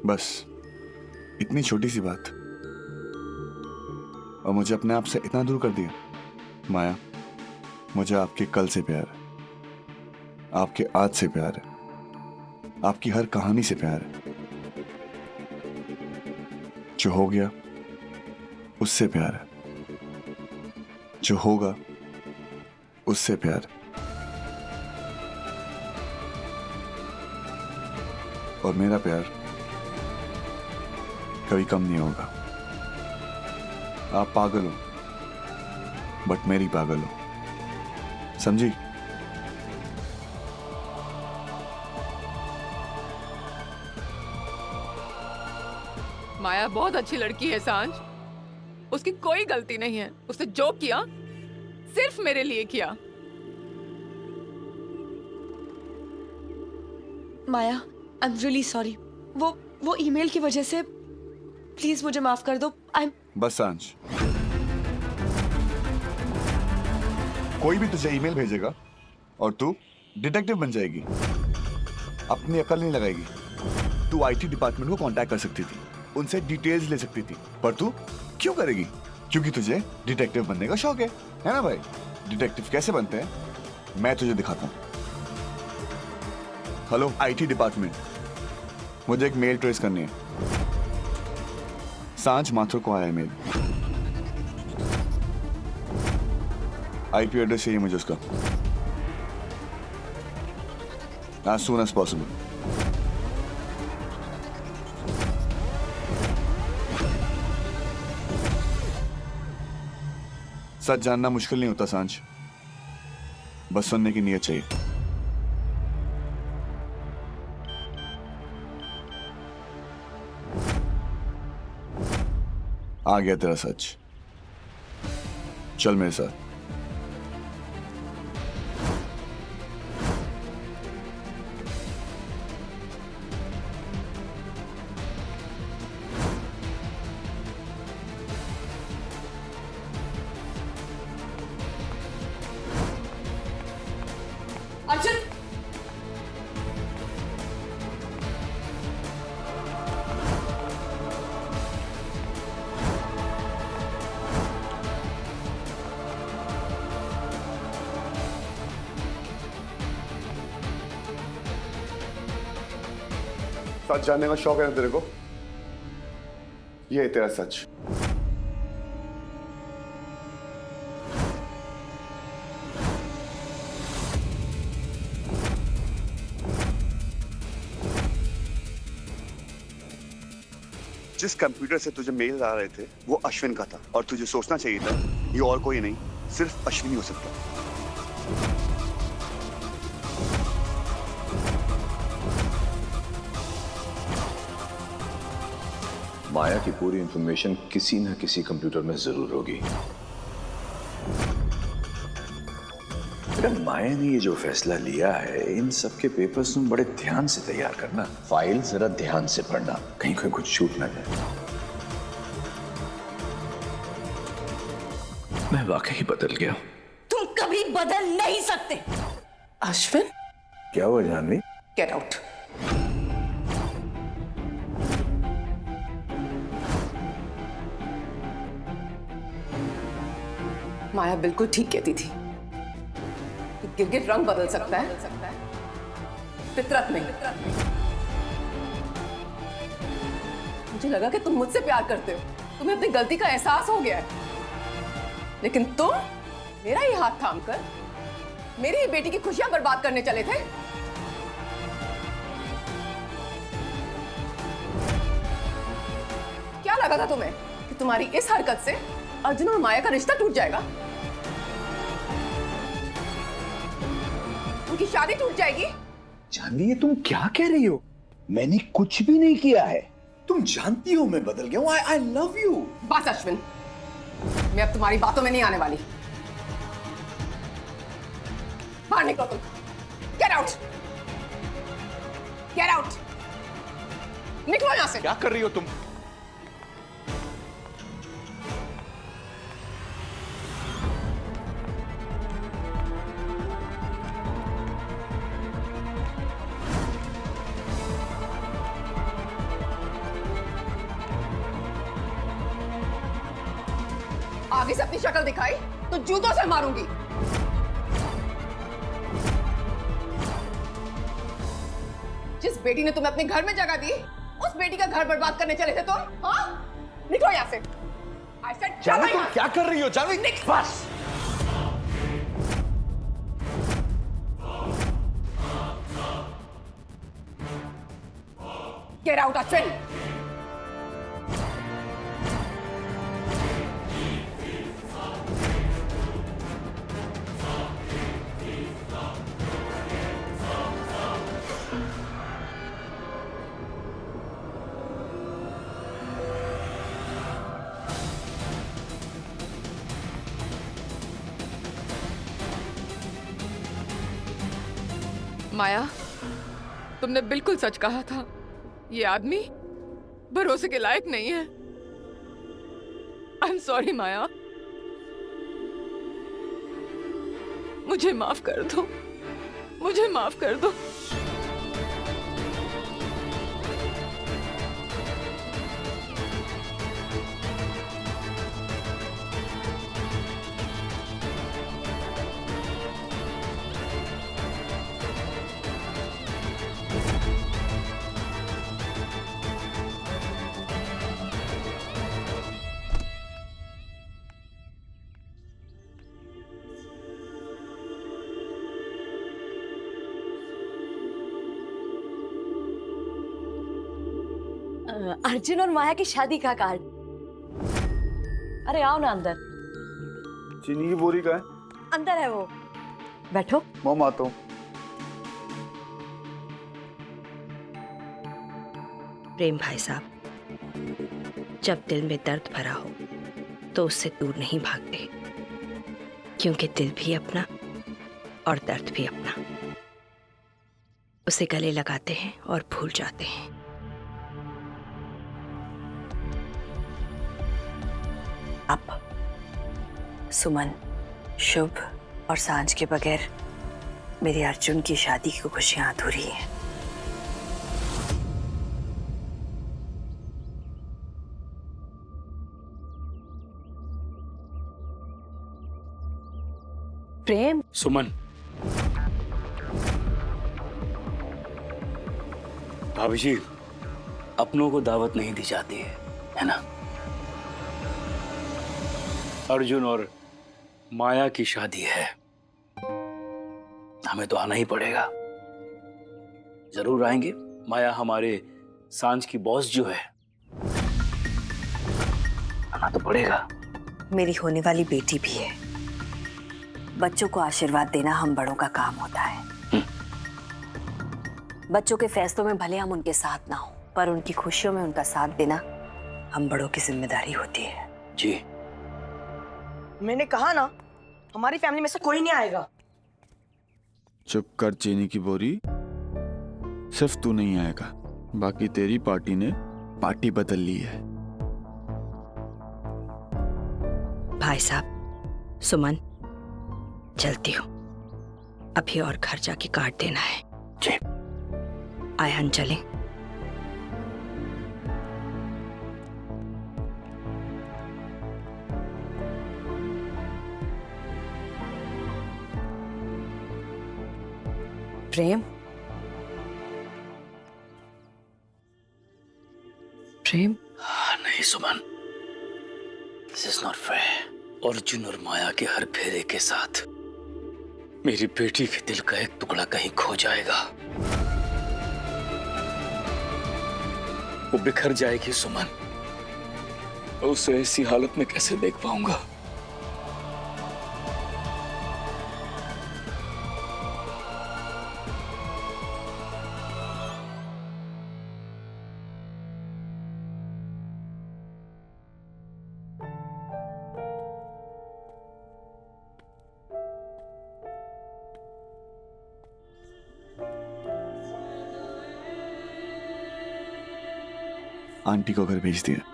बस इतनी छोटी सी बात और मुझे अपने आप से इतना दूर कर दिया। माया, मुझे आपके कल से प्यार है, आपके आज से प्यार है, आपकी हर कहानी से प्यार है। जो हो गया उससे प्यार है, जो होगा उससे प्यार है। और मेरा प्यार कभी कम नहीं होगा। आप पागल हो बट मेरी पागल हो, समझी? माया बहुत अच्छी लड़की है सांझ, उसकी कोई गलती नहीं है। उसने जो किया सिर्फ मेरे लिए किया। माया, आई एम रियली सॉरी। वो ईमेल की वजह से प्लीज मुझे माफ कर दो। बस सांझ, कोई भी तुझे ईमेल भेजेगा और तू डिटेक्टिव बन जाएगी, अपनी अकल नहीं लगाएगी। तू आईटी डिपार्टमेंट को कांटेक्ट कर सकती थी, उनसे डिटेल्स ले सकती थी, पर तू क्यों करेगी? क्योंकि तुझे डिटेक्टिव बनने का शौक है ना भाई? डिटेक्टिव कैसे बनते हैं मैं तुझे दिखाता हूं। हेलो आईटी डिपार्टमेंट, मुझे एक मेल ट्रेस करनी है। सांझ माथुर को आया है मेल, आईपी एड्रेस चाहिए मुझे उसका as soon as possible। सच जानना मुश्किल नहीं होता सांझ, बस सुनने की नीयत चाहिए। आ गया तेरा सच, चल मेरे साथ। अर्जुन, सच जानने का शौक है ना तेरे को? ये है तेरा सच। जिस कंप्यूटर से तुझे मेल आ रहे थे वो अश्विन का था, और तुझे सोचना चाहिए था ये और कोई नहीं, सिर्फ अश्विन ही हो सकता। माया की पूरी इंफॉर्मेशन किसी न किसी कंप्यूटर में जरूर होगी। माया ने ये जो फैसला लिया है, इन सब के पेपर्स तुम बड़े ध्यान से तैयार करना, फाइल जरा ध्यान से पढ़ना, कहीं कोई कुछ छूट ना जाए। मैं वाकई बदल गया। तुम कभी बदल नहीं सकते। अश्विन, क्या हुआ जानवी? Get out. माया बिल्कुल ठीक कहती थी, गिरगिट रंग बदल सकता है, फितरत नहीं। मुझे लगा कि तुम मुझसे प्यार करते हो, तुम्हें अपनी गलती का एहसास हो गया है, लेकिन तुम मेरा ही हाथ थामकर मेरी ही बेटी की खुशियां बर्बाद करने चले थे। क्या लगा था तुम्हें कि तुम्हारी इस हरकत से अर्जुन और माया का रिश्ता टूट जाएगा? उनकी शादी टूट जाएगी? जानवी, ये तुम क्या कह रही हो? मैंने कुछ भी नहीं किया है। तुम जानती हो मैं बदल गया हूं। I love you. बस अश्विन, मैं अब तुम्हारी बातों में नहीं आने वाली। बाहर निकलो तुम। गेट आउट, गेट आउट, निकलो यहां से। क्या कर रही हो तुम? आगे से अपनी शक्ल दिखाई तो जूतों से मारूंगी। जिस बेटी ने तुम्हें अपने घर में जगह दी, उस बेटी का घर बर्बाद करने चले थे तुम? हाँ? निकलो यहाँ से। I said, चलो जानवी, तुम यहाँ से। क्या कर रही हो जानवी? बस Get out, Ashwin! माया, तुमने बिल्कुल सच कहा था। ये आदमी भरोसे के लायक नहीं है। आई एम सॉरी माया, मुझे माफ कर दो, मुझे माफ कर दो। अर्जुन और माया की शादी का कार्ड। अरे आओ ना अंदर। चीनी की बोरी का है? अंदर है वो, बैठो। मम आता हूँ। प्रेम भाई साहब, जब दिल में दर्द भरा हो तो उससे दूर नहीं भागते, क्योंकि दिल भी अपना और दर्द भी अपना। उसे गले लगाते हैं और भूल जाते हैं। अब सुमन, शुभ और सांझ के बगैर मेरी अर्जुन की शादी की खुशियां अधूरी हैं। प्रेम, सुमन, भाभी जी, अपनों को दावत नहीं दी जाती है ना? अर्जुन और माया की शादी है, हमें तो आना ही पड़ेगा। जरूर आएंगे। माया हमारे सांझ की बॉस जो है, आना तो पड़ेगा। मेरी होने वाली बेटी भी है। बच्चों को आशीर्वाद देना हम बड़ों का काम होता है। बच्चों के फैसलों में भले हम उनके साथ ना हो, पर उनकी खुशियों में उनका साथ देना हम बड़ों की जिम्मेदारी होती है। जी, मैंने कहा ना, हमारी फैमिली में से कोई नहीं आएगा। चुप कर चीनी की बोरी, सिर्फ तू नहीं आएगा, बाकी तेरी पार्टी ने पार्टी बदल ली है। भाई साहब, सुमन, चलती हूँ। अभी और घर जाके कार्ड देना है। जी। आए हम चलें। प्रेम, प्रेम, नहीं Suman, this is not fair. Arjun और माया के हर फेरे के साथ मेरी बेटी के दिल का एक टुकड़ा कहीं खो जाएगा। वो बिखर जाएगी सुमन। उसे ऐसी हालत में कैसे देख पाऊंगा? आंटी को घर भेज दिया।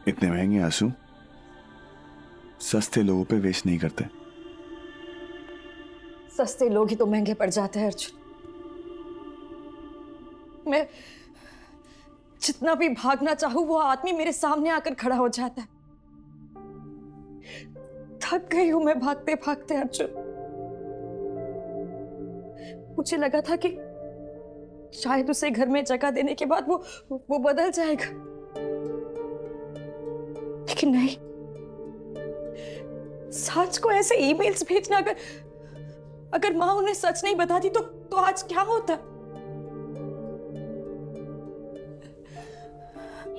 इतने महंगे आंसू सस्ते लोगों पे वेस्ट नहीं करते। सस्ते लोग ही तो महंगे पड़ जाते हैं अर्जुन। मैं जितना भी भागना चाहूं वो आदमी मेरे सामने आकर खड़ा हो जाता है। थक गई हूं मैं भागते भागते अर्जुन। मुझे लगा था कि शायद उसे घर में जगह देने के बाद वो बदल जाएगा, लेकिन नहीं। सांच को ऐसे ईमेल्स भेजना, अगर माँ उन्हें सच नहीं बताती तो आज क्या होता।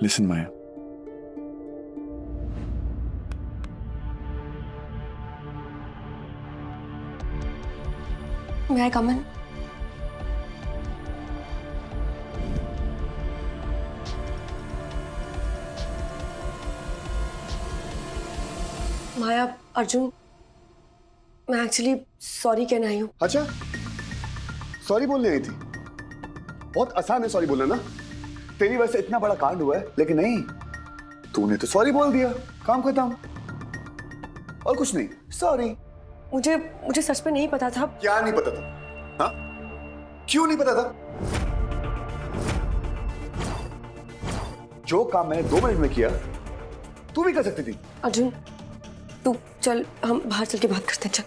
लिसन माया, मैं कमन, माया, अर्जुन, मैं एक्चुअली सॉरी कहने आई हूँ। अच्छा, सॉरी बोलने आई थी? बहुत आसान है सॉरी बोलना ना। तेरी वजह से इतना बड़ा कांड हुआ है, लेकिन नहीं, तूने तो सॉरी बोल दिया, काम खत्म। और कुछ नहीं, सॉरी। मुझे सच में नहीं पता था। क्या नहीं पता था? हाँ, क्यों नहीं पता था? जो काम मैंने 2 मिनट में किया तू भी कर सकती थी। अर्जुन, तू चल, हम बाहर चल के बात करते हैं। चल।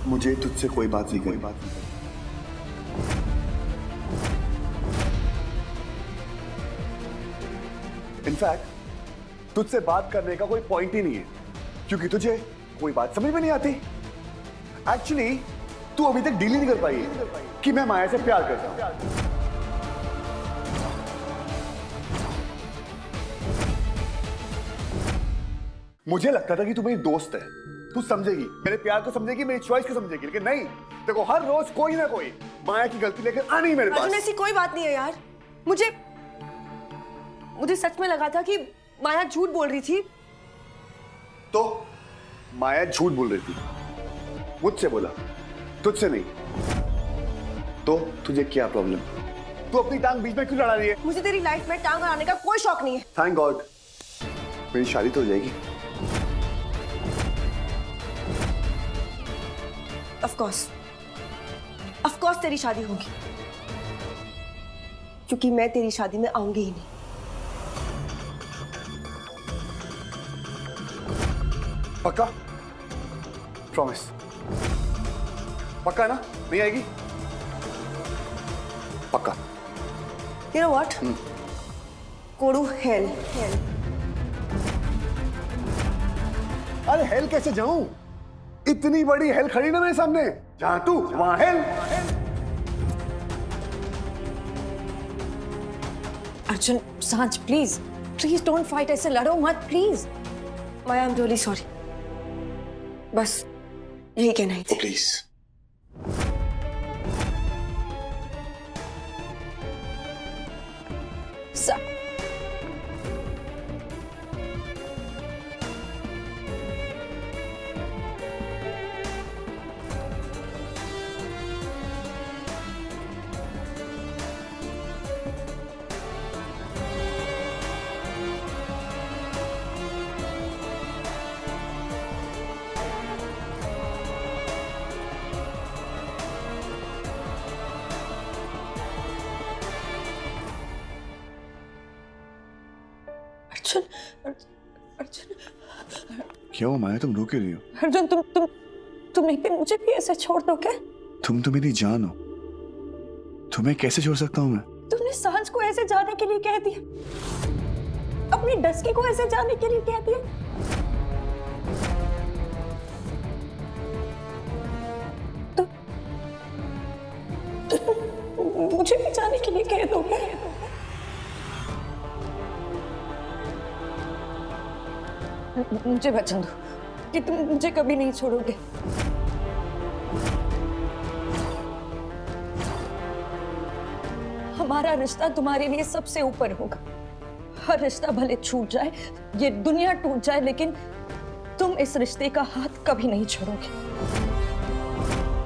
मुझे तुझसे कोई बात नहीं करनी। इनफैक्ट तुझसे बात करने का कोई पॉइंट ही नहीं है, क्योंकि तुझे कोई बात समझ में नहीं आती। एक्चुअली तू अभी तक डील ही नहीं कर पाई है कि मैं माया से प्यार करता हूं। मुझे लगता था कि तू मेरी दोस्त है, तू समझेगी, मेरे प्यार को समझेगी, मेरी चॉइस को समझेगी, लेकिन नहीं। देखो, हर रोज कोई ना कोई माया की गलती लेकर आनी ही मेरे पास। अर्जुन, ऐसी कोई बात नहीं है यार। मुझे सच में लगा था कि माया झूठ बोल रही थी। तो माया झूठ बोल रही थी, मुझसे बोला, तुझसे नहीं। तो तुझे क्या प्रॉब्लम? तू अपनी टांग बीच में क्यों लड़ा रही है? मुझे तेरी लाइफ में टांग अड़ाने का कोई शौक नहीं है। थैंक गॉड, मेरी शादी तो हो जाएगी। ऑफ कोर्स तेरी शादी होगी, क्योंकि मैं तेरी शादी में आऊंगी ही नहीं। पक्का? प्रॉमिस? पक्का ना? नहीं आएगी? पक्का? You know what? Go to hell. अरे हेल कैसे जाऊं? इतनी बड़ी हेल खड़ी ना मेरे सामने, जहां तू वहां हेल। अर्जुन, सांच, प्लीज डोंट फाइट, ऐसे लड़ो मत please. Maya, I am really sorry. बस यही कहना ही था। प्लीज। अर्जुन, क्या हुआ माया, तुम रो क्यों रही हो? अर्जुन, तुम एक दिन मुझे भी ऐसे छोड़ दो क्या? तुम तो मेरी जान हो, तुम्हें कैसे छोड़ सकता हूँ मैं? तुमने सांझ को ऐसे जाने के लिए कह दिया, अपनी डस्की को ऐसे जाने के लिए कह दिया। तो मुझे भी जाने के लिए कह दोगे? मुझे वचन दो कि तुम मुझे कभी नहीं छोड़ोगे। हमारा रिश्ता तुम्हारे लिए सबसे ऊपर होगा। हर रिश्ता भले छूट जाए, ये दुनिया टूट जाए, लेकिन तुम इस रिश्ते का हाथ कभी नहीं छोड़ोगे।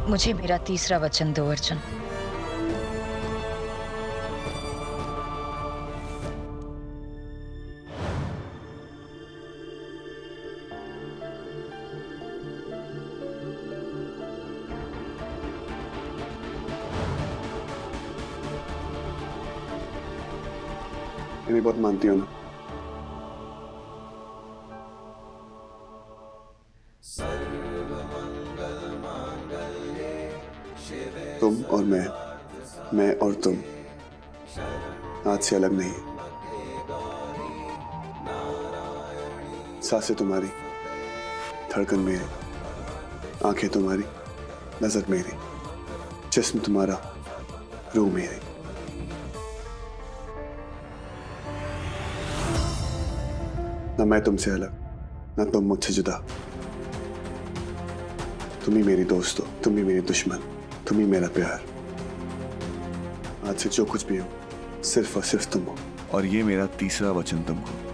मुझे मेरा तीसरा वचन दो अर्जुन। इन्हें बहुत मानती हो ना? तुम और मैं और तुम आज से अलग नहीं। सांसें तुम्हारी, धड़कन मेरी, आंखें तुम्हारी, नजर मेरी, जिस्म तुम्हारा, रूह मेरी। ना मैं तुमसे अलग, ना तुम मुझसे जुदा। तुम ही मेरी दोस्त हो, तुम ही मेरी दुश्मन, तुम ही मेरा प्यार। आज से जो कुछ भी हो, सिर्फ और सिर्फ तुम हो। और ये मेरा तीसरा वचन तुमको।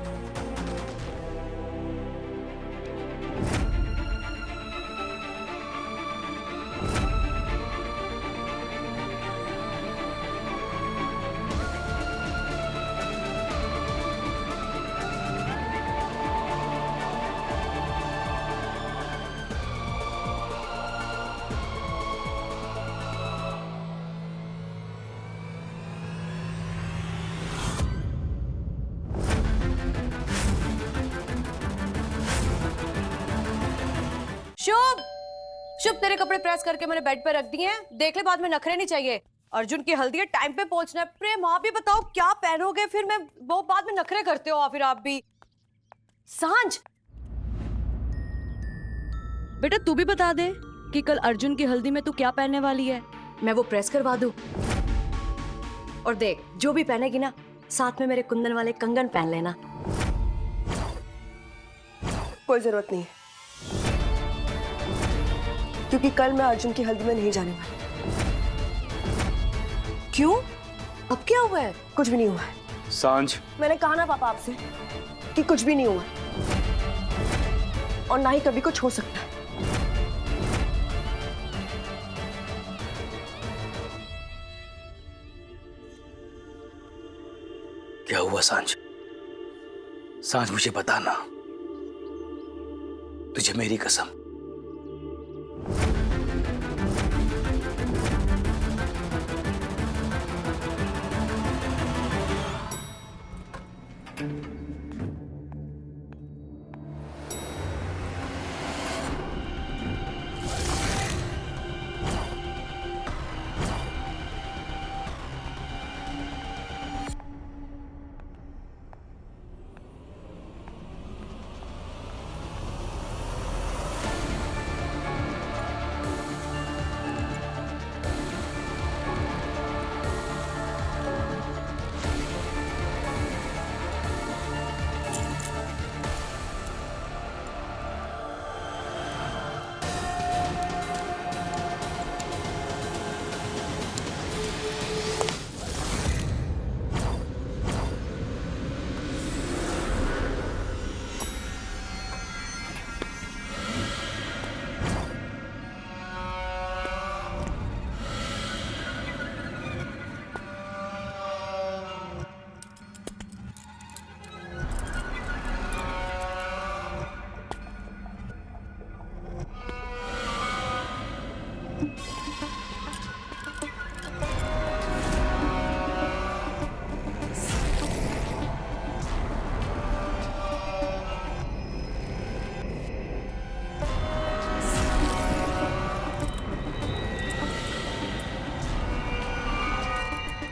शुभ, शुभ तेरे कपड़े प्रेस करके मैंने बेड पे रख दिए हैं, देख ले बाद में नखरे नहीं चाहिए। अर्जुन की हल्दी है, टाइम पे पहुंचना है। प्रेम आप भी बताओ क्या पहनोगे, फिर मैं वो बाद में नखरे करते हो फिर आप भी। सांझ बेटा तू भी बता दे कि कल अर्जुन की हल्दी में तू क्या पहनने वाली है, मैं वो प्रेस करवा दूं। और देख जो भी पहनेगी ना, साथ में मेरे कुंदन वाले कंगन पहन लेना। कोई जरूरत नहीं है, क्योंकि कल मैं अर्जुन की हल्दी में नहीं जाने वाली। क्यों? अब क्या हुआ है? कुछ भी नहीं हुआ है। सांझ, मैंने कहा ना पापा आपसे कि कुछ भी नहीं हुआ और ना ही कभी कुछ हो सकता है। क्या हुआ सांझ? सांझ मुझे बताना, तुझे मेरी कसम।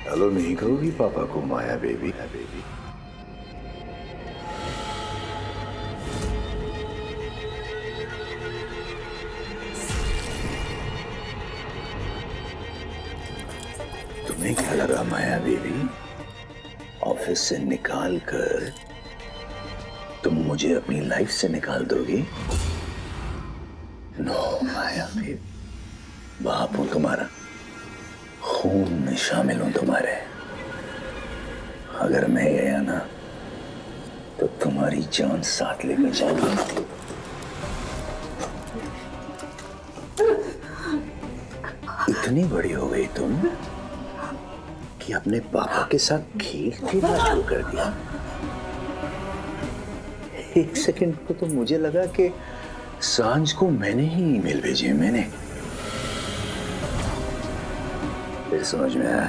हेलो नहीं कहोगी पापा को माया बेबी? तुम्हें क्या लगा माया बेबी, ऑफिस से निकाल कर तुम मुझे अपनी लाइफ से निकाल दोगी? नो माया बेबी, बाप हूं तुम्हारा, खून में शामिल हूं तुम्हारे। अगर मैं गया ना तो तुम्हारी जान साथ लेकर जाऊंगा। इतनी बड़ी हो गई तुम कि अपने पापा के साथ खेल खेलना शुरू कर दिया। एक सेकंड को तो मुझे लगा कि सांझ को मैंने ही ईमेल भेजी है, मैंने। फिर समझ में आया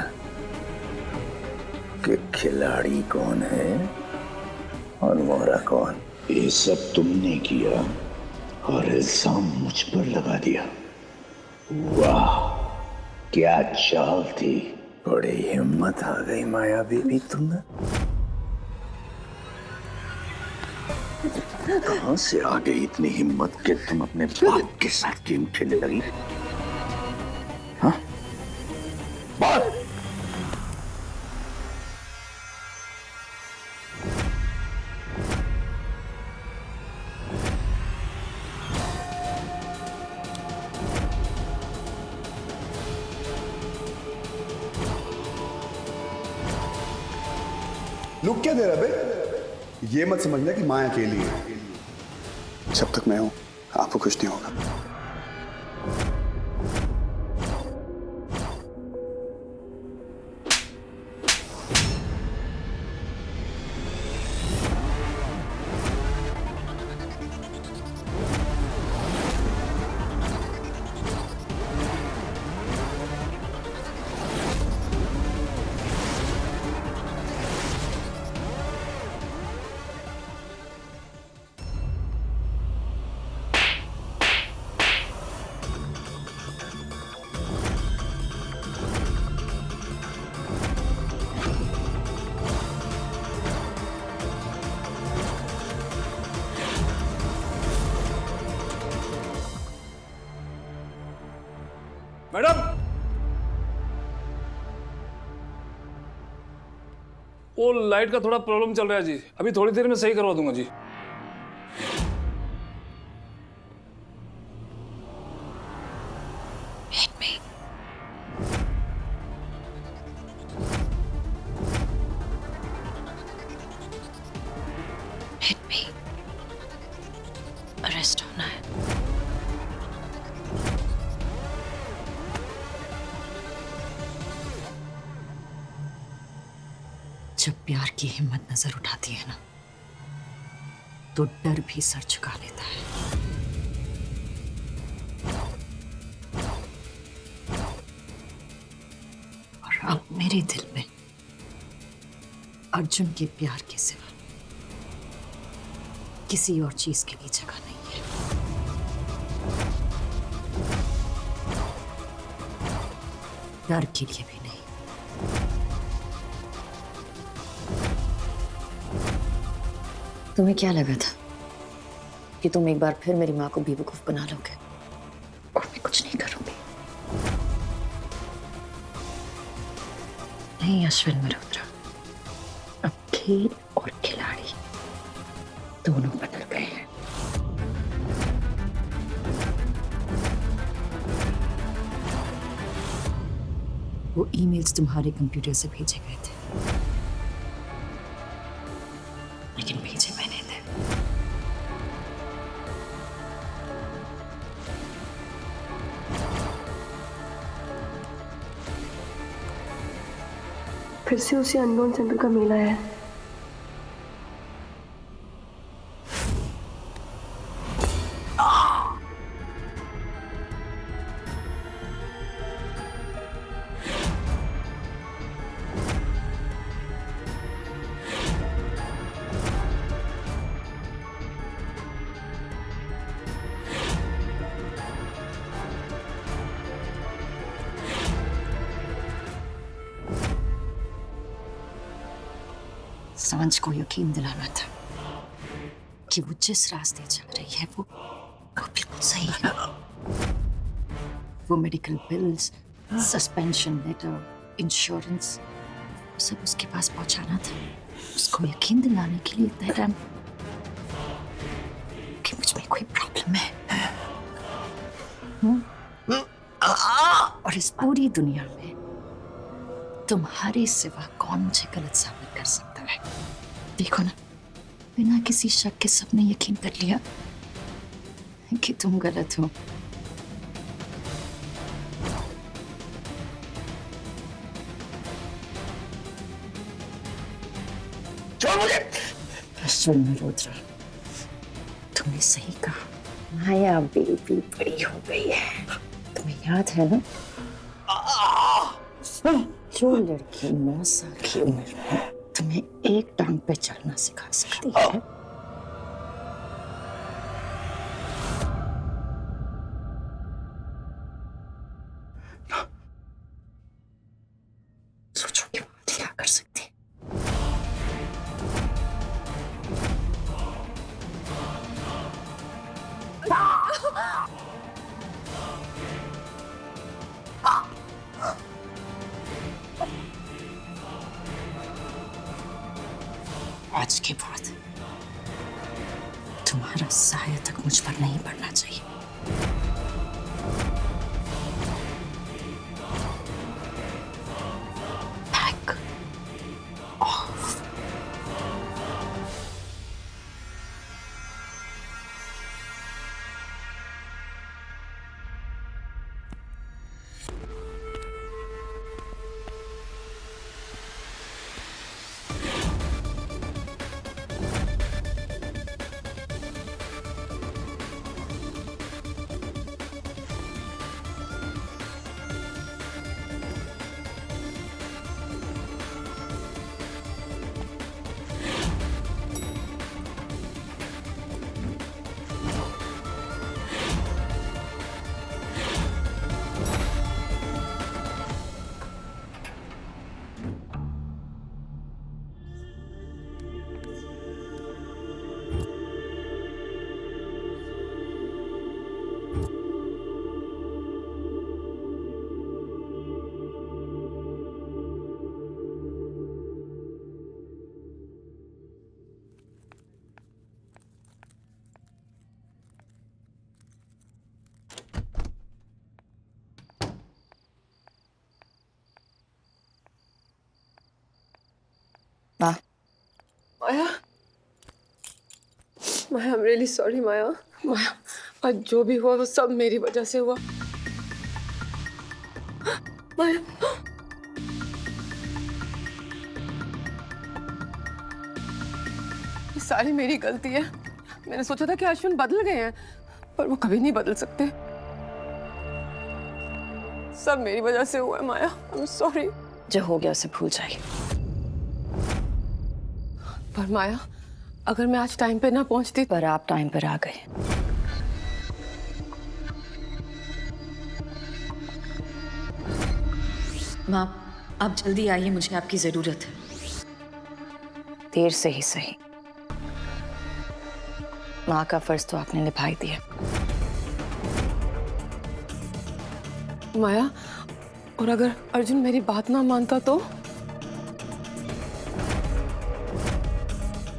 कि खिलाड़ी कौन है और मोहरा कौन। ये सब तुमने किया और इल्जाम मुझ पर लगा दिया। वाह, क्या चाल थी। बड़ी हिम्मत आ गई माया बीबी तुम्हें। कहां से आ गई इतनी हिम्मत कि तुम अपने बाप के साथ गेम खेलने लगी? हाँ? बोल। लुक क्या दे रहा बे? ये मत समझना कि माया अकेली है। जब तक मैं हूं आपको कुछ नहीं होगा। मैडम, वो लाइट का थोड़ा प्रॉब्लम चल रहा है जी, अभी थोड़ी देर में सही करवा दूंगा जी। अरेस्ट होना है। जब प्यार की हिम्मत नजर उठाती है ना, तो डर भी सर झुका लेता है। और अब मेरे दिल में अर्जुन के प्यार के सिवा किसी और चीज के लिए जगह नहीं है। डर के लिए भी नहीं। तुम्हें क्या लगा था कि तुम एक बार फिर मेरी माँ को बेवकूफ बना लोगे और मैं कुछ नहीं करूंगी? नहीं अश्विन मल्होत्रा, अब खेल और खिलाड़ी दोनों बदल गए हैं। वो ईमेल्स तुम्हारे कंप्यूटर से भेजे गए थे, लेकिन भेजे मैंने थे। फिर से उसी अननोन सेंटर का मेला है। सांझ को यकीन दिलाना था कि वो जिस रास्ते चल रही है वो बिल्कुल सही है। वो medical bills, suspension letter, insurance, सब उसके पास पहुंचाना था। उसको यकीन दिलाने के लिए तहरान कि मुझ में कोई प्रॉब्लम है। और इस पूरी दुनिया में तुम्हारे सिवा कौन मुझे गलत साबित कर सकता है? देखो ना, बिना किसी शक के सबने यकीन कर लिया कि तुम गलत हो। छोड़ मुझे। अश्विन मल्होत्रा, तुमने सही कहा, माया बेबी बड़ी हो गई है। तुम्हें याद है ना, जो लड़की 9 साल की उम्र में तुम्हें एक टांग पे चलना सिखा सकती है, सोचो कि वो क्या कर सकती है। आज के बाद तुम्हारा साया तक मुझ पर नहीं पड़ना चाहिए। Back off. Maya, Maya, I'm really sorry, माया। माया, आज जो भी हुआ वो सब मेरी वजह से हुआ। माया, ये सारी मेरी गलती है। मैंने सोचा था कि अश्विन बदल गए हैं, पर वो कभी नहीं बदल सकते। सब मेरी वजह से हुआ है माया। I'm sorry। जो हो गया उसे भूल जाइए। पर माया, अगर मैं आज टाइम पे ना पहुंचती। पर आप टाइम पर आ गए। माँ, आप जल्दी आइए, मुझे आपकी जरूरत है। देर से ही सही, माँ का फर्ज तो आपने निभा ही दिया। माया, और अगर अर्जुन मेरी बात ना मानता तो?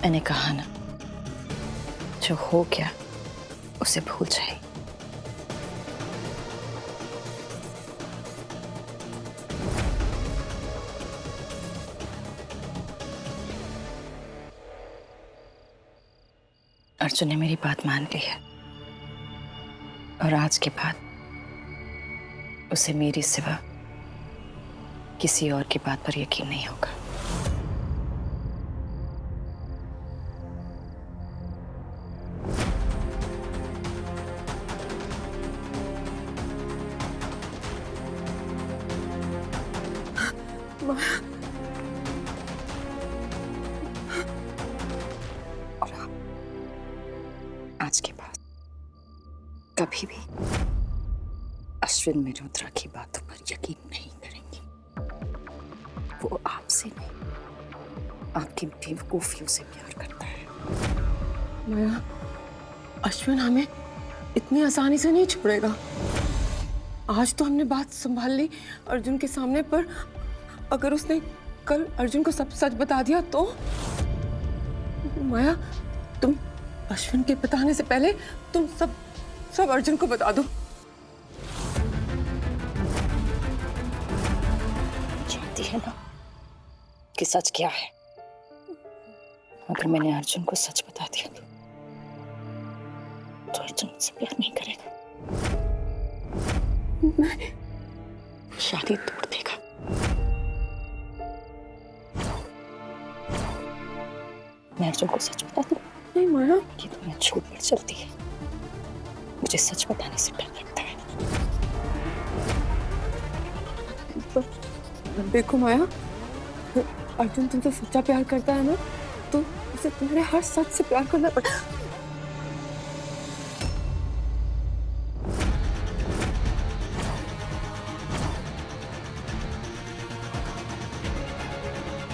मैंने कहा ना, जो हो गया उसे भूल जाए। अर्जुन ने मेरी बात मान ली है और आज के बाद उसे मेरी सिवा किसी और की बात पर यकीन नहीं होगा। और आप आज के बाद कभी भी अश्विन मल्होत्रा की बातों पर यकीन नहीं करेंगी। वो आपसे नहीं, आपकी बेवकूफियों से प्यार करता है। माया, अश्विन हमें इतनी आसानी से नहीं छोड़ेगा। आज तो हमने बात संभाल ली अर्जुन के सामने, पर अगर उसने कल अर्जुन को सब सच बता दिया तो? माया, तुम अश्विन के बताने से पहले तुम सब अर्जुन को बता दो। जानती है ना कि सच क्या है? अगर मैंने अर्जुन को सच बता दिया तो अर्जुन मुझसे प्यार नहीं करेगा, शादी तोड़ देगा। मैं अर्जुन को सच बता दूं? नहीं माया, ये तो मैं झूठ पर चलती है। मुझे सच बताने से डर लगता है। पर देखो माया, अर्जुन तुमसे सच्चा प्यार करता है ना, तो उसे तुम्हारे हर सच से प्यार करना पड़ेगा।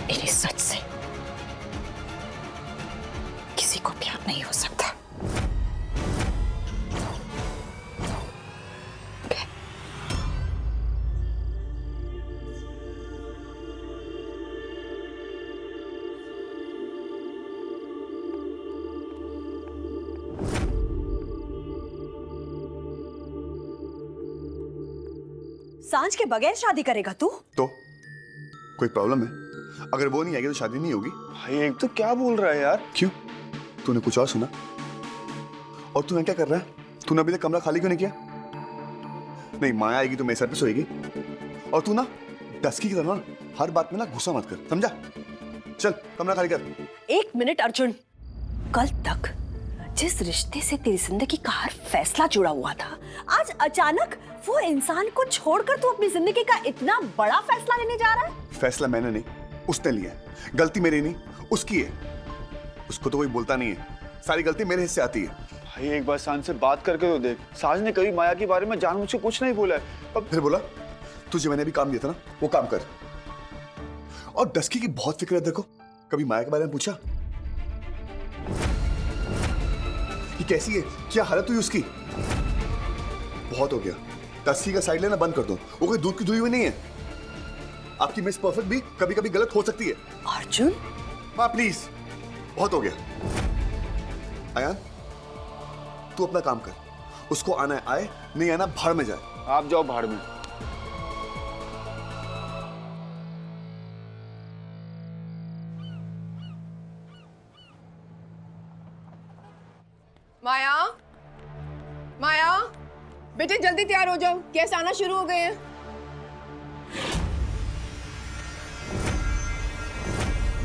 मेरे सच से किसी को प्यार नहीं हो सकता। सांझ के बगैर शादी करेगा तू? तो कोई प्रॉब्लम है? अगर वो नहीं आएगी तो शादी नहीं होगी। भाई एक तो क्या बोल रहा है यार? क्यों, तूने कुछ और सुना? और तू यहाँ क्या कर रहा है? तूने अभी तक कमरा खाली क्यों नहीं किया? नहीं, माया आएगी तो मेरे सर पे सोएगी। और तू ना डस्की की तरह हर बात में ना गुस्सा मत कर, समझा? चल कमरा खाली कर। एक मिनट अर्जुन, कल तक जिस रिश्ते से तेरी जिंदगी का हर फैसला जुड़ा हुआ था, आज अचानक वो इंसान को छोड़कर तू अपनी जिंदगी का इतना बड़ा फैसला लेने जा रहा है? फैसला मैंने नहीं, उसने लिया है। गलती मेरी नहीं, उसकी है। उसको तो कोई बोलता नहीं है, सारी गलती मेरे हिस्से आती है। भाई एक बार सांझ से बात करके तो देख। सांझ ने कभी माया के बारे में जानबूझ के कुछ नहीं बोला है। अब फिर बोला, तुझे मैंने अभी काम दिया था ना, वो काम कर। और डस्की की बहुत फिक्र है देखो, कभी माया के बारे में पूछा? ये कैसी है, क्या हालत हुई उसकी? बहुत हो गया, डस्की का साइड लेना बंद कर दो। वो कोई दूध की धुई हुई नहीं है। आपकी मिस परफेक्ट भी कभी कभी गलत हो सकती है। अर्जुन माँ प्लीज, बहुत हो गया। आयान तू अपना काम कर, उसको आना है आए, नहीं आना भाड़ में जाए। आप जाओ भाड़ में। माया, माया, बेटे जल्दी तैयार हो जाओ, गेस्ट आना शुरू हो गए हैं।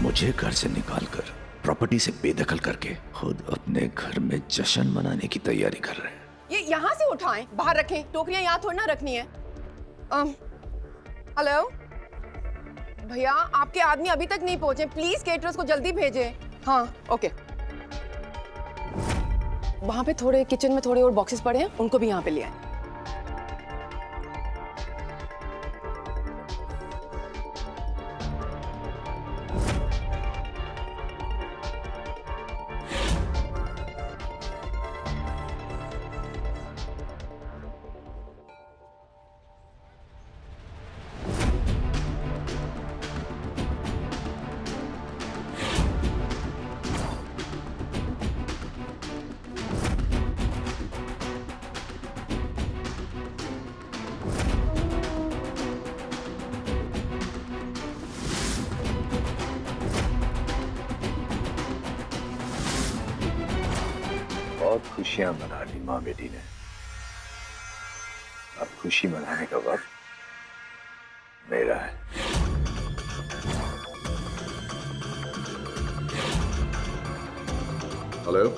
मुझे घर से निकालकर प्रॉपर्टी से बेदखल करके खुद अपने घर में जश्न मनाने की तैयारी कर रहे हैं। ये यहाँ से उठाएं, बाहर रखें, टोकरियां यहाँ थोड़ी ना रखनी है। हेलो भैया, आपके आदमी अभी तक नहीं पहुंचे, प्लीज केटरर्स को जल्दी भेजें। हाँ ओके। वहां पे थोड़े किचन में थोड़े और बॉक्सेस पड़े हैं, उनको भी यहाँ पे ले आए। बहुत खुशियां मना ली माँ बेटी ने। अब खुशी मनाने का वक्त मेरा है। हेलो,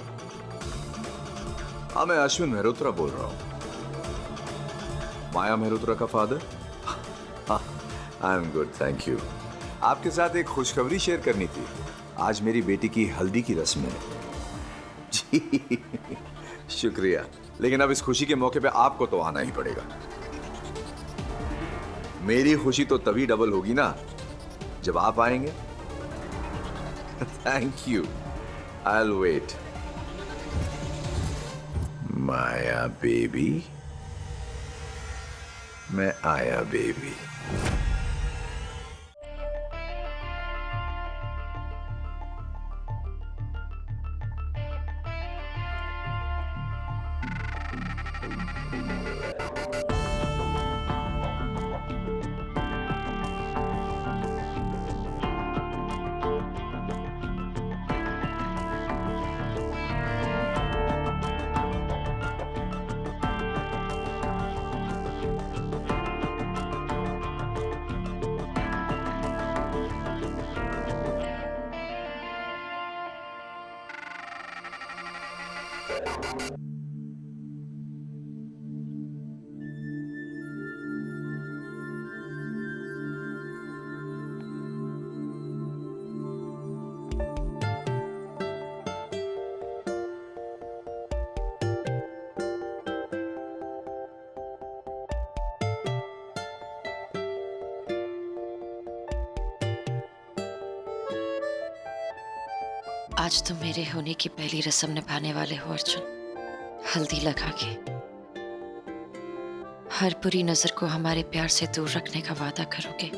हाँ मैं अश्विन मेहरोत्रा बोल रहा हूँ, माया मेहरोत्रा का father. I am good, thank you. आपके साथ एक खुशखबरी शेयर करनी थी। आज मेरी बेटी की हल्दी की रस्म है। जी शुक्रिया, लेकिन अब इस खुशी के मौके पे आपको तो आना ही पड़ेगा। मेरी खुशी तो तभी डबल होगी ना जब आप आएंगे। Thank you, I will wait. Maya baby, मैं आया बेबी। आज तुम मेरे होने की पहली रस्म निभाने वाले हो अर्जुन। हल्दी लगा के हर बुरी नजर को हमारे प्यार से दूर रखने का वादा करोगे।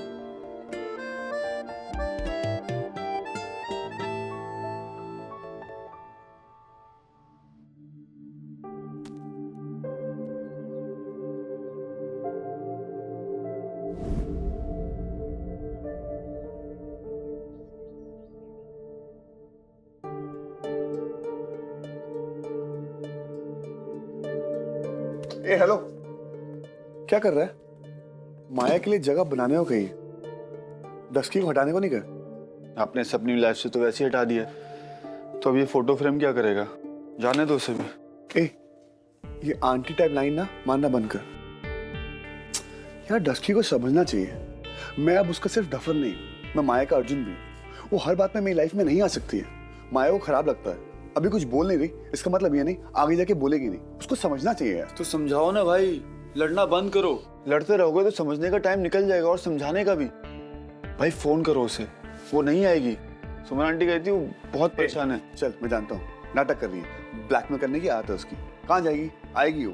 ए हेलो, क्या कर रहा है? माया के लिए जगह बनाने को कही, डस्की को हटाने को नहीं कहा। आपने इसे अपनी लाइफ से तो वैसे ही हटा दिया, तो अब ये फोटो फ्रेम क्या करेगा? जाने दो उसे भी। ए, ये आंटी टाइप लाइन ना मानना बंद कर यार। डस्की को समझना चाहिए, मैं अब उसका सिर्फ डफर नहीं, मैं माया का अर्जुन भी। वो हर बात में मेरी लाइफ में नहीं आ सकती है। माया को खराब लगता है, अभी कुछ बोल नहीं रही, इसका मतलब ये नहीं आगे जाके बोलेगी नहीं। उसको समझना चाहिए यार। तो समझाओ ना भाई, लड़ना बंद करो। लड़ते रहोगे तो समझने का टाइम निकल जाएगा और समझाने का भी। भाई फोन करो उसे, वो नहीं आएगी। सुमन आंटी कहती वो बहुत परेशान है। चल मैं जानता हूँ नाटक कर रही है, ब्लैकमेल करने की आदत है उसकी। कहाँ जाएगी? आएगी वो,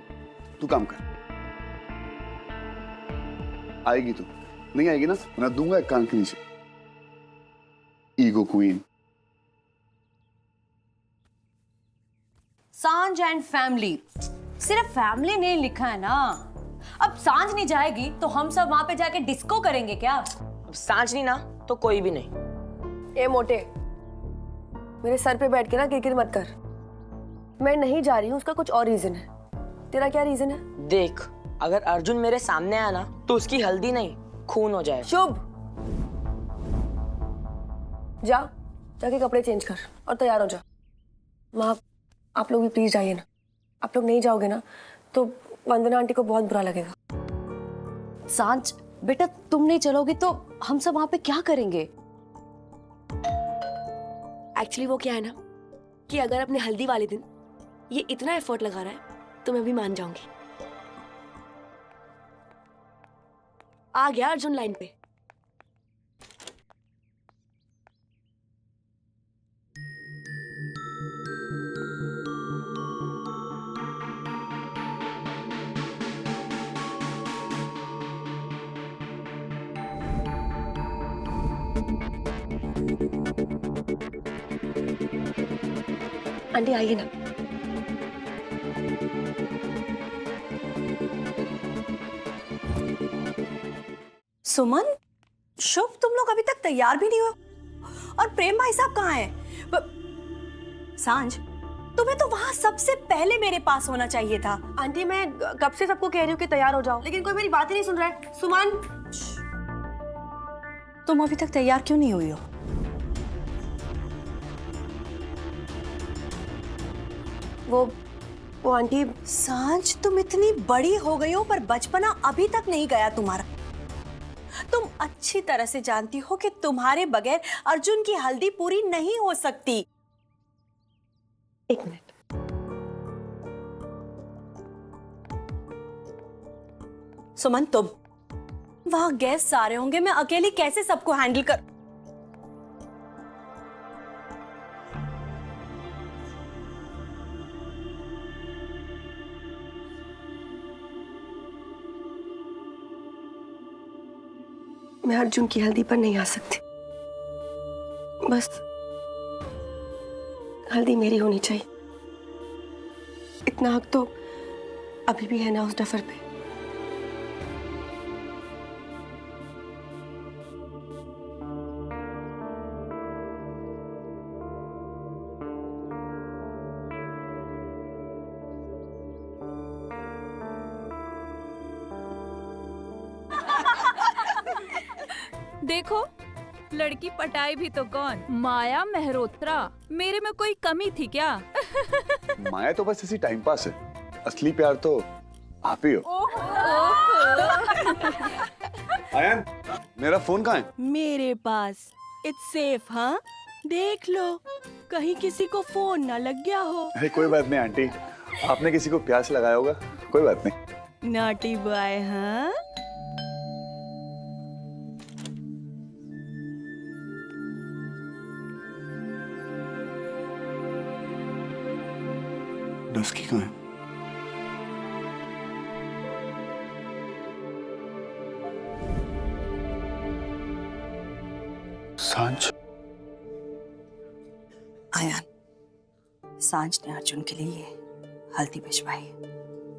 तू काम कर। आएगी तू, नहीं आएगी ना मैं दूंगा एक कान के नीचे। Ego queen. सांझ एंड फैमिली, सिर्फ फैमिली नहीं लिखा है ना। अब सांझ नहीं जाएगी तो हम सब वहां पे जाके डिस्को करेंगे क्या? अब सांझ नहीं ना तो कोई भी नहीं। ए मोटे, मेरे सर पे बैठ के ना किरकिर मत कर। मैं नहीं जा रही हूँ, उसका कुछ और रीजन है। तेरा क्या रीजन है? देख, अगर अर्जुन मेरे सामने आया ना तो उसकी हल्दी नहीं खून हो जाए। शुभ, जा जाके कपड़े चेंज कर और तैयार हो जा। वहां आप लोग भी प्लीज जाइए ना। आप लोग नहीं जाओगे ना तो वंदना आंटी को बहुत बुरा लगेगा। सांझ बेटा, तुम नहीं चलोगे तो हम सब वहां पे क्या करेंगे? एक्चुअली वो क्या है ना कि अगर अपने हल्दी वाले दिन ये इतना एफर्ट लगा रहा है तो मैं भी मान जाऊंगी। आ गया अर्जुन लाइन पे। आंटी आइए ना। सुमन, शुभ, तुम लोग अभी तक तैयार भी नहीं हो और प्रेम भाई साहब कहाँ हैं? सांझ, तुम्हें तो वहां सबसे पहले मेरे पास होना चाहिए था। आंटी मैं कब से सबको कह रही हूँ कि तैयार हो जाओ, लेकिन कोई मेरी बात ही नहीं सुन रहा है। सुमन, तुम अभी तक तैयार क्यों नहीं हुई हो? वो आंटी। सांझ, तुम इतनी बड़ी हो गई हो पर बचपना अभी तक नहीं गया तुम्हारा। तुम अच्छी तरह से जानती हो कि तुम्हारे बगैर अर्जुन की हल्दी पूरी नहीं हो सकती। एक मिनट। सुमन, तुम वहां गेस्ट आ रहे होंगे, मैं अकेली कैसे सबको हैंडल कर। मैं अर्जुन की हल्दी पर नहीं आ सकती। बस हल्दी मेरी होनी चाहिए, इतना हक तो अभी भी है ना उस डफर पे। देखो, लड़की पटाई भी तो कौन? माया मेहरोत्रा। मेरे में कोई कमी थी क्या? माया तो बस इसी टाइम पास है, असली प्यार तो आप ही हो। आयन, मेरा फोन कहाँ है? मेरे पास। It's safe. हाँ, देख लो कहीं किसी को फोन ना लग गया हो। अरे कोई बात नहीं आंटी, आपने किसी को प्यास लगाया होगा, कोई बात नहीं। Naughty boy. हाँ, डस्की कहाँ है? सांझ। आयान, सांझ ने अर्जुन के लिए ये हल्दी भिजवाई।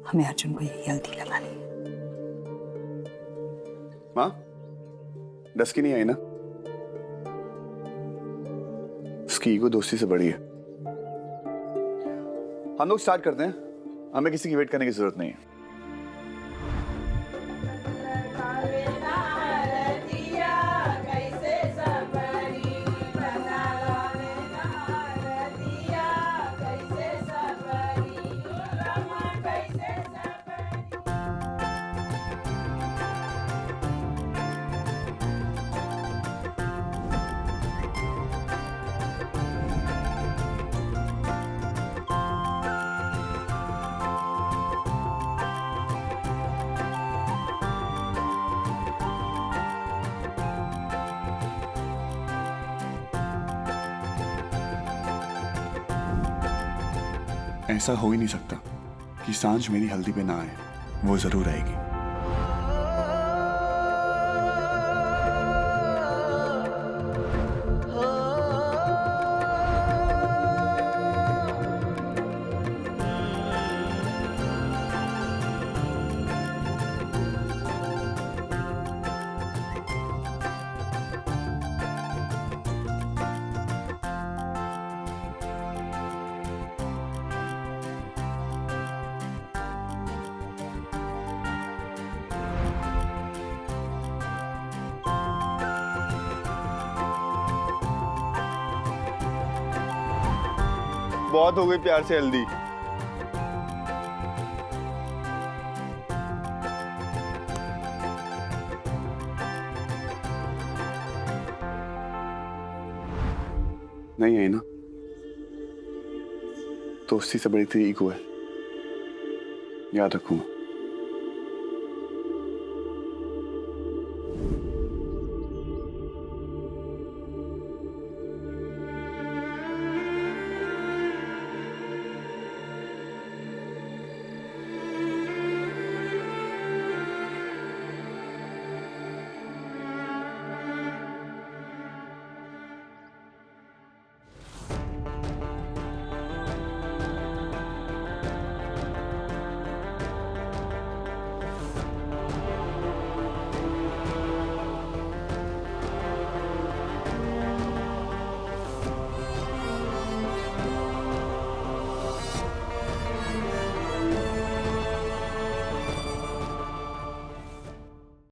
हमें अर्जुन को यही हल्दी लगानी है। माँ, डस्की नहीं आई ना? उसकी ईगो दोस्ती से बड़ी है। हम लोग स्टार्ट करते हैं, हमें किसी की वेट करने की जरूरत नहीं है। ऐसा हो ही नहीं सकता कि सांझ मेरी हल्दी पे ना आए। वो जरूर आएगी। बहुत हो गई प्यार से हल्दी। नहीं आई ना? दोस्ती से बड़ी थी ईगो है, याद रखूंगा।